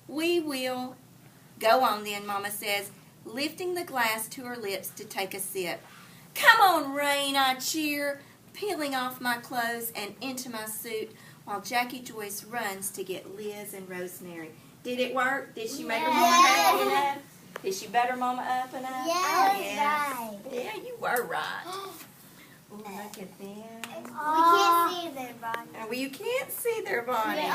We will. Go on then, Mama says, lifting the glass to her lips to take a sip. Come on, Rain, I cheer, peeling off my clothes and into my suit while Jackie Joyce runs to get Liz and Rosemary. Did it work? Did she make her Mama happy enough? Did she butter Mama up enough? Yes. Right. Yeah, you were right. Oh, look at them. We can't see their body. Well, you can't see their bodies.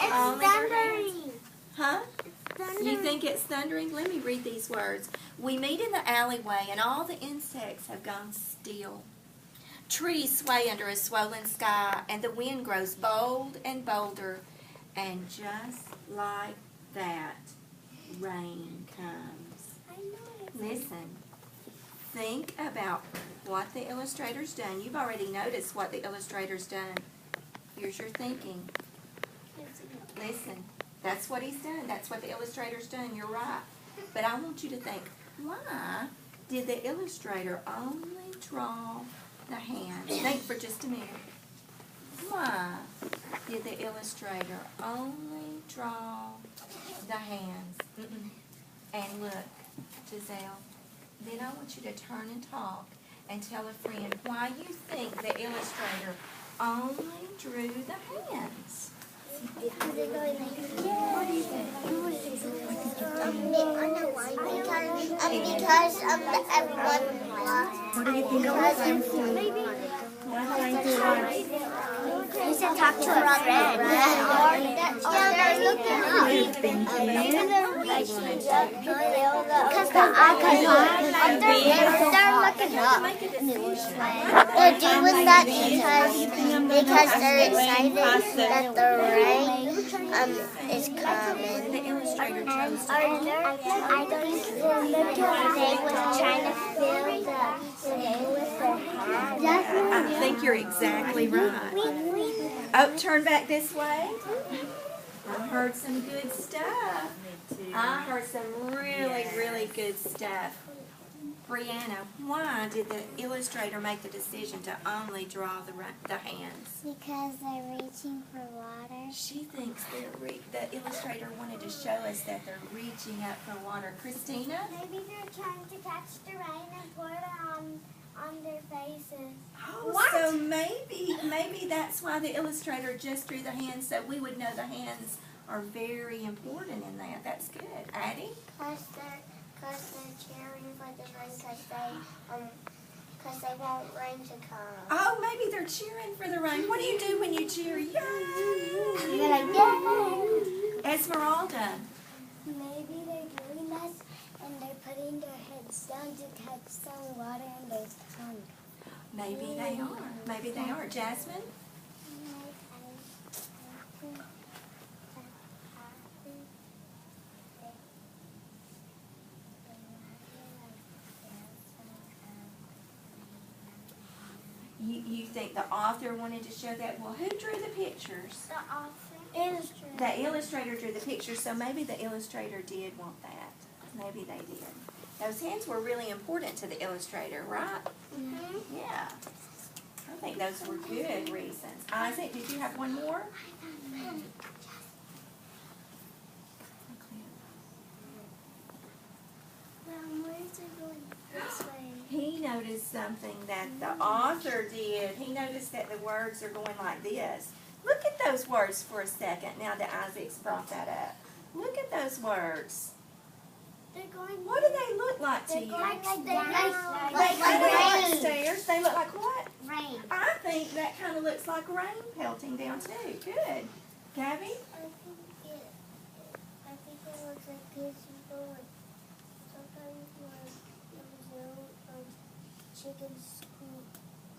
It's Only their thundering. hands. Huh? You think it's thundering? Let me read these words. We meet in the alleyway and all the insects have gone still. Trees sway under a swollen sky and the wind grows bold and bolder. And just like that, rain comes. Listen, think about what the illustrator's done. You've already noticed what the illustrator's done. Here's your thinking. Listen, that's what he's done. That's what the illustrator's done. You're right. But I want you to think, why did the illustrator only draw the hand? Think for just a minute. Why did the illustrator only draw the hands? And look, Giselle, then I want you to turn and talk and tell a friend why you think the illustrator only drew the hands. What do you think? Because everyone lost. What do you think You should talk to a friend. Yeah, they're looking up. Because they're looking up. They're doing that because they're excited that the rain is coming. The illustrator chose to I think they was trying to fill the thing with their hands. I think you're exactly right. Oh, turn back this way. I heard some good stuff. I heard some really, really good stuff. Brianna, why did the illustrator make the decision to only draw the hands? Because they're reaching for water. She thinks the illustrator wanted to show us that they're reaching up for water. Christina? Maybe they're trying to catch the rain and pour it on their faces. Oh, so maybe that's why the illustrator just drew the hands, so we would know the hands are very important in that. That's good. Addie? Because they're cheering for the rain because they want rain to come. Oh, maybe they're cheering for the rain. What do you do when you cheer? Yay! They're like, yay! Esmeralda. Maybe they're doing that and they're putting their heads down to catch some water in their tongue. Maybe they are. Maybe they are. Jasmine? You think the author wanted to show that? Well, who drew the pictures? The author. Illustrator. The illustrator drew the pictures, so maybe the illustrator did want that. Maybe they did. Those hands were really important to the illustrator, right? Mm-hmm. Yeah. I think those were good reasons. Isaac, did you have one more? Where's it going this way? He noticed something that the author did. He noticed that the words are going like this. Look at those words for a second now that Isaac's brought that up. Look at those words. They're going. What do they look like to you? Like They rain. look like stairs. They look like what? Rain. I think that kind of looks like rain pelting down too. Good. Gabby? I think it looks like kids people would sometimes chickens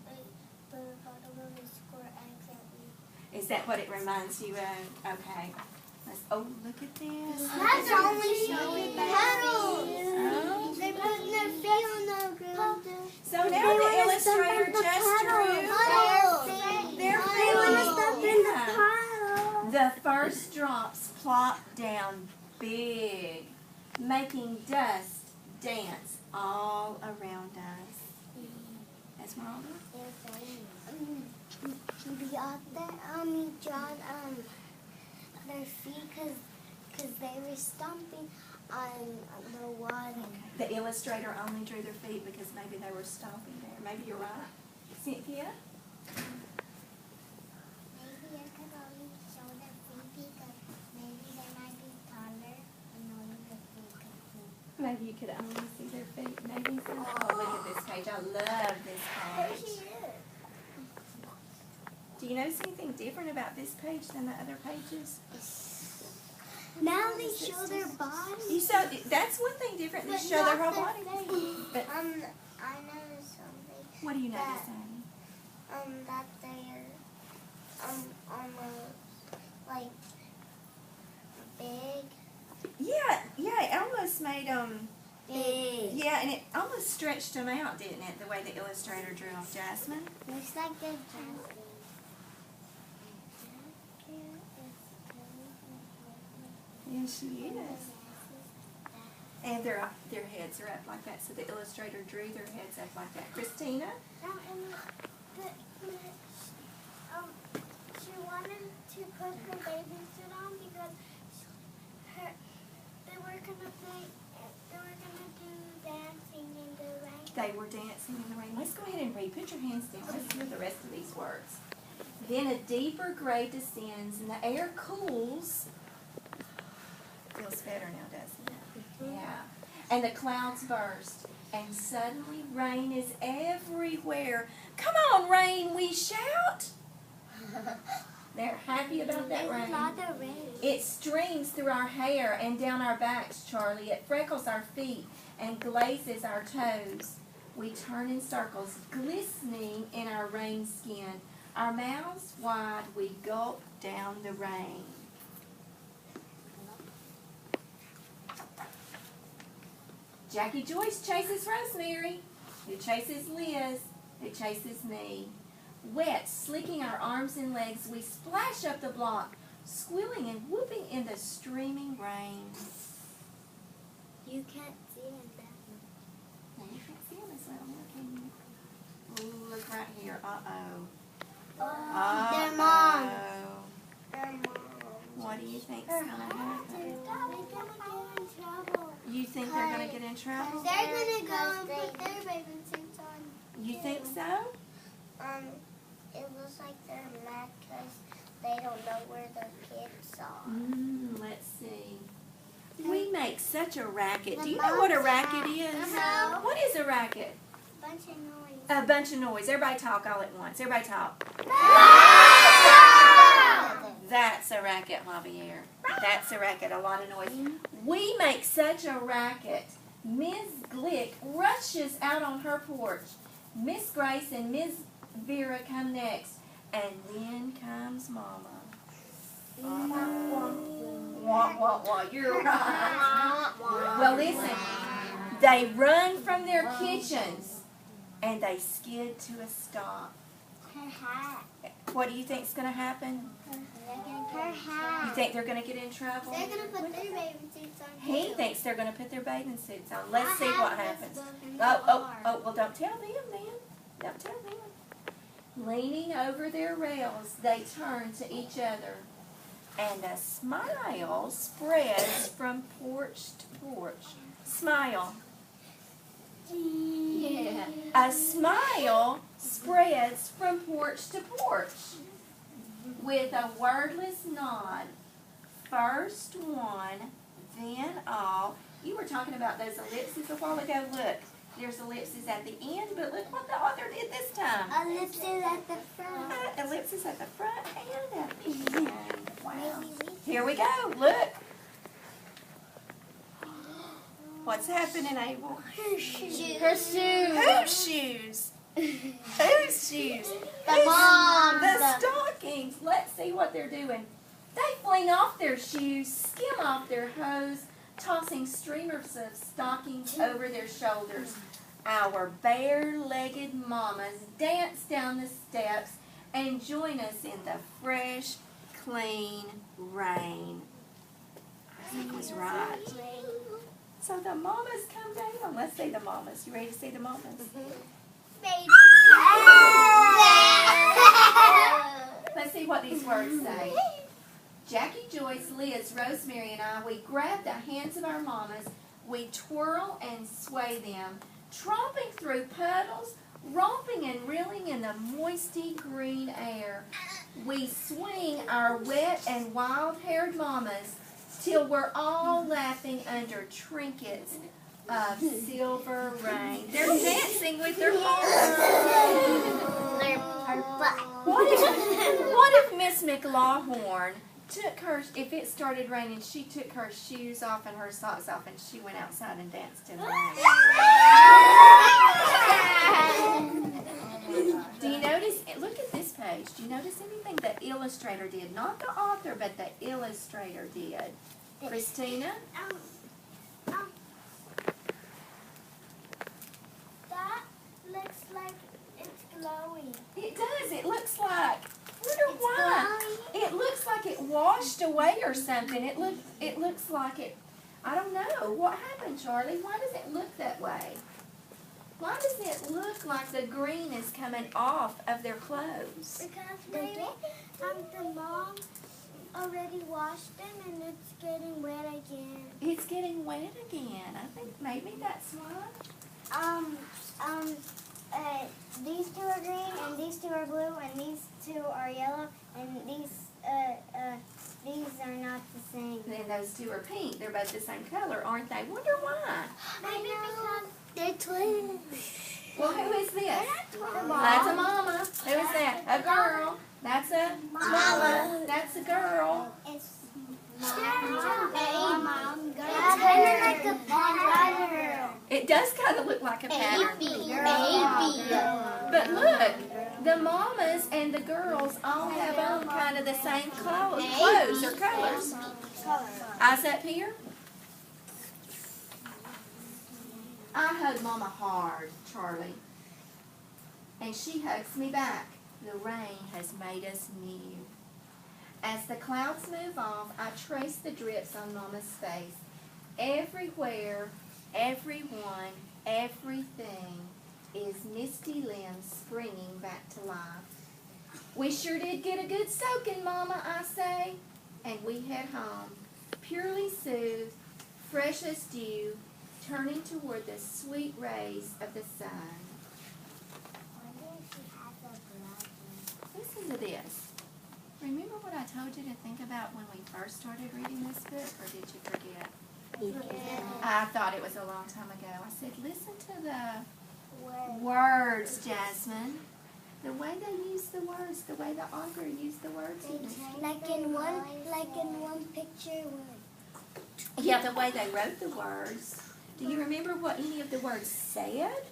like the bottom of the square eggs at me. Is that what it reminds you of? Okay. Oh, look at this. That's only showing petals. Oh. They're putting their feet on the ground. So now the illustrator just drew their feet. The first drops plop down big, making dust dance all around us. Esmeralda? The author drawn their feet because because they were stomping on the water. The illustrator only drew their feet because maybe they were stomping there. Maybe you're right. Cynthia? Maybe I could only show their feet because maybe they might be taller and only the feet could see. Maybe you could only see their feet. Maybe so. Oh, look at this page. I love this page. Do you notice anything different about this page than the other pages? Now they show their body. You saw that's one thing different. They show their whole body. But I noticed something. what do you notice, Annie? That they're almost like big. Yeah, it almost made Big. yeah, and it almost stretched them out, didn't it? The way the illustrator drew them, Jasmine. Looks like they're jumping. Yes, she is. And their heads are up like that, so the illustrator drew their heads up like that. Christina? She wanted to put her bathing suit on because they were gonna do dancing in the rain. They were dancing in the rain. Let's go ahead and read. Put your hands down. Let's hear the rest of these words. Then a deeper gray descends and the air cools. Feels better now, doesn't it? Yeah. And the clouds burst. And suddenly rain is everywhere. Come on, rain, we shout. They're happy about that There's rain. a lot of rain. It streams through our hair and down our backs, Charlie. It freckles our feet and glazes our toes. We turn in circles, glistening in our rain skin. Our mouths wide, we gulp down the rain. Jackie Joyce chases Rosemary, who chases Liz, who chases me. Wet, slicking our arms and legs, we splash up the block, squealing and whooping in the streaming rain. You can't see them that Now you can't see them as well, can you? Ooh, look right here. Uh-oh. much. Their mom. Their mom. What do you think's going to happen? They're gonna get in trouble. You think they're going to get in trouble? They're gonna go and put their bathing suits on. You think so? It looks like they're mad because they don't know where their kids are. Let's see. We make such a racket. Do you know what a racket is? Uh-huh. What is a racket? Bunch of noise. A bunch of noise. Everybody talk all at once. Everybody talk. That's a racket, Javier. That's a racket. A lot of noise. We make such a racket. Ms. Glick rushes out on her porch. Miss Grace and Miss Vera come next. And then comes Mama. Wah. You're right. Well, listen. They run from their kitchens. And they skid to a stop. Her hat. What do you think's going to happen? Her hat. You think they're going to get in trouble? They're going to put their bathing suits on. He too. thinks they're going to put their bathing suits on. Let's see I what have this happens. book in the Oh, car. well, don't tell them then. Don't tell them. Leaning over their rails, they turn to each other. And a smile spreads from porch to porch. Smile. Yeah. A smile spreads from porch to porch. With a wordless nod. First one, then all. You were talking about those ellipses a while ago. Look, there's ellipses at the end, but look what the author did this time. Ellipses at the front. Ellipses at the front and at the end. Wow. Maybe we Here we go. Look. What's happening, Abel? Her shoes. Whose shoes? Whose shoes? The mom's. The stockings. Let's see what they're doing. They fling off their shoes, skim off their hose, tossing streamers of stockings over their shoulders. Our bare-legged mamas dance down the steps and join us in the fresh, clean rain. I think it was right. So the mamas come down. Let's see the mamas. You ready to see the mamas? Baby. Let's see what these words say. Jackie, Joyce, Liz, Rosemary, and I, we grab the hands of our mamas, we twirl and sway them, tromping through puddles, romping and reeling in the moisty green air. We swing our wet and wild-haired mamas till we're all laughing under trinkets of silver rain. They're dancing with their hearts. What if Miss McLawhorn took her, if it started raining, she took her shoes off and her socks off and she went outside and danced in the rain? Do you notice, look at this page, do you notice anything the illustrator did? Not the author, but the illustrator did. Christina? That looks like it's glowing. It does, it looks like, I wonder why. It looks like it washed away or something. It looks like it, I don't know. What happened, Charlie? Why does it look that way? Why does it look like the green is coming off of their clothes? Because maybe the mom already washed them and it's getting wet again. It's getting wet again. I think maybe that's why. These two are green and these two are blue and these two are yellow and these are not the same. Then those two are pink. They're both the same color, aren't they? Wonder why. Maybe because they're twins. Well, who is this? That's a mama. Who is that? A girl. That's a mama. That's a girl. It's mom. It's kind of like a pattern. It does kind of look like a pattern. Baby. But look, the mamas and the girls all have on kind of the same clothes or colors. Eyes up here. I hug Mama hard, Charlie, and she hugs me back. The rain has made us new. As the clouds move off, I trace the drips on Mama's face. Everywhere, everyone, everything is Misty limbs springing back to life. We sure did get a good soaking, Mama, I say. And we head home, purely soothed, fresh as dew, turning toward the sweet rays of the sun. Listen to this. Remember what I told you to think about when we first started reading this book, or did you forget? I thought it was a long time ago. I said, listen to the words, Jasmine. The way they use the words, the way the author used the words. Like in one picture. Yeah, the way they wrote the words. Do you remember what any of the words said?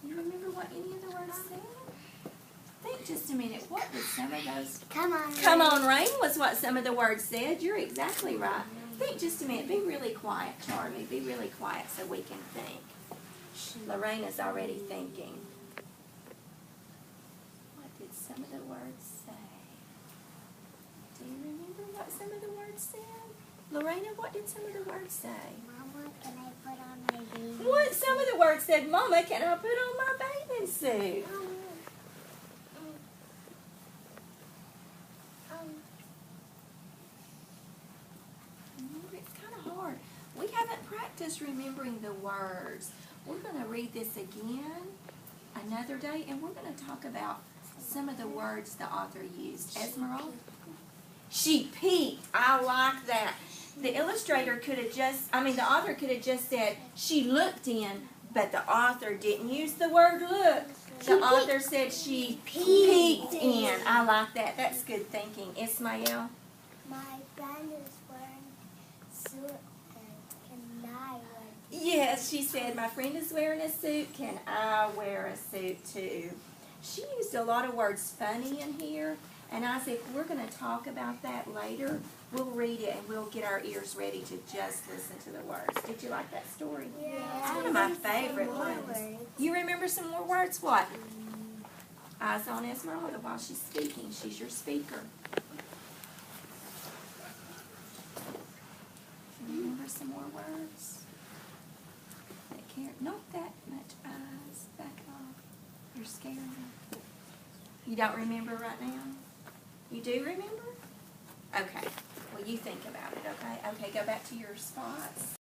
You remember what any of the words said? Think just a minute. What did some of those... Come on. Come on, rain was what some of the words said. You're exactly right. Think just a minute. Be really quiet, Charlie. Be really quiet so we can think. Lorena's already thinking. What did some of the words say? Do you remember what some of the words said? Lorena, what did some of the words say? Mama, can I put on my bathing What some of the words said, Mama, can I put on my bathing suit? It's kind of hard. We haven't practiced remembering the words. We're going to read this again another day, and we're going to talk about some of the words the author used. Esmeralda? She peeked. I like that. The illustrator could have the author could have just said, she looked in, but the author didn't use the word look. The author said she peeked in. I like that. That's good thinking. Ismael? My friend is wearing suit. Can I wear? Yes, she said, my friend is wearing a suit. Can I wear a suit too? She used a lot of words funny in here. And I said, we're going to talk about that later. We'll read it and we'll get our ears ready to just listen to the words. Did you like that story? Yeah. It's one of my favorite ones. You remember some more words? What? Eyes on Esmeralda while she's speaking. She's your speaker. Remember some more words? Not that much eyes. Back off. You're scaring me. You don't remember right now? You do remember? Okay. Well, you think about it, okay? Okay, go back to your spots.